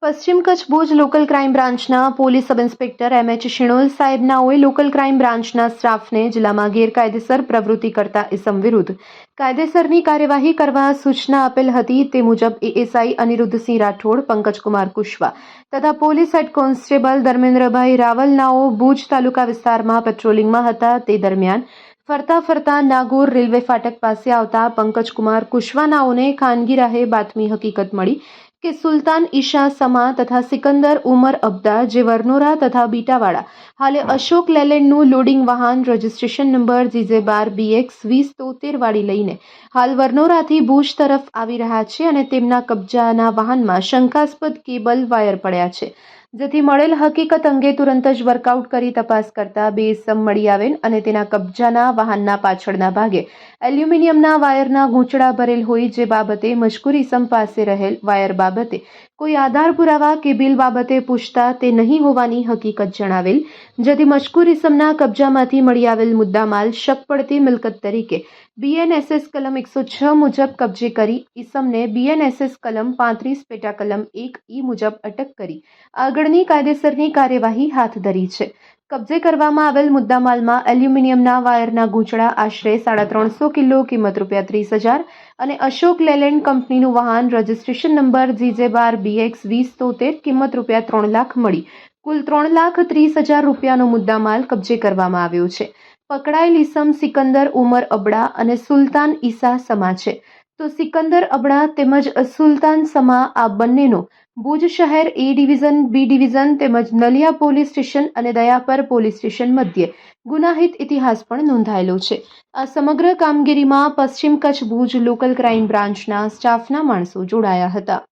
પશ્ચિમ Kutch Bhuj local crime બ્રાન્ચના police sub inspector M H. Shinol સાહેબનાઓએ લોકલ ક્રાઇમ બ્રાન્ચના સ્ટાફને જિલ્લામાં ગેરકાયદેસર પ્રવૃત્તિ કરતા ઇસમ વિરુદ્ધ કાયદેસરની કાર્યવાહી કરવા સૂચના આપેલ હતી। તે મુજબ એએસઆઈ અનિરુદ્ધસિંહ રાઠોડ, પંકજકુમાર કુશવા તથા પોલીસ હેડ કોન્સ્ટેબલ ધર્મેન્દ્રભાઈ રાવલનાઓ ભુજ તાલુકા વિસ્તારમાં પેટ્રોલિંગમાં હતા। તે દરમિયાન ફરતા નાગોર રેલવે ફાટક પાસે આવતા પંકજકુમાર કુશવાનાઓને ખાનગી રાહે બાતમી હકીકત મળી કે સુલતાન ઈશા સમા તથા સિકંદર ઉમર અબ્દા જે વરનોરા તથા બીટાવાડા હાલે અશોક લેલેન્ડનું લોડિંગ વાહન રજિસ્ટ્રેશન નંબર GJ12BX 2073 વાળી લઈને હાલ વરનોરાથી ભુજ તરફ આવી રહ્યા છે અને તેમના કબજાના વાહનમાં શંકાસ્પદ કેબલ વાયર પડ્યા છે, જેથી મળેલ હકીકત અંગે તુરંત જ વર્કઆઉટ કરી તપાસ કરતા બે ઇસમ મળી આવેલ અને તેના કબજાના વાહનના પાછળના ભાગે એલ્યુમિનિયમના વાયરના ગૂંચળા ભરેલ હોય, જે બાબતે મજકૂર ઇસમ પાસે રહેલ વાયર બાબતે કોઈ આધાર પુરાવા કે બિલ બાબતે પૂછતા તે નહીં હોવાની હકીકત જણાવેલ, જેથી મજકૂર ઇસમના કબજામાંથી મળી આવેલ મુદ્દામાલ શક પડતી મિલકત તરીકે BNSS કલમ 106 મુજબ કબજે કરી ઇસમને BNSS કલમ 35 પેટા કલમ 1E મુજબ અટક કરી આગળની કાયદેસરની કાર્યવાહી હાથ ધરી છે। કબજે કરવામાં આવેલ મુદ્દામાલમાં એલ્યુમિનિયમના વાયરના ગૂંચળા આશરે 350 કિલો કિંમત ₹30,000 અને અશોક લેલેન્ડ કંપનીનું વાહન રજિસ્ટ્રેશન નંબર GJ12BX 2073 કિંમત ₹3 લાખ મળી કુલ ₹3,30,000નો મુદ્દામાલ કબજે કરવામાં આવ્યો છે। પકડાયેલ ઇસમ સિકંદર ઉમર અબડા અને સુલતાન ઈસા સમા છે। તો સિકંદર અબડા તેમજ સુલતાન સમા આ બંનેનો ભુજ શહેર A ડિવિઝન, B ડિવિઝન તેમજ નલિયા પોલીસ સ્ટેશન અને દયાપર પોલીસ સ્ટેશન મધ્યે ગુનાહિત ઇતિહાસ પણ નોંધાયેલો છે। આ સમગ્ર કામગીરીમાં પશ્ચિમ કચ્છ ભુજ લોકલ ક્રાઇમ બ્રાન્ચના સ્ટાફના માણસો જોડાયા હતા।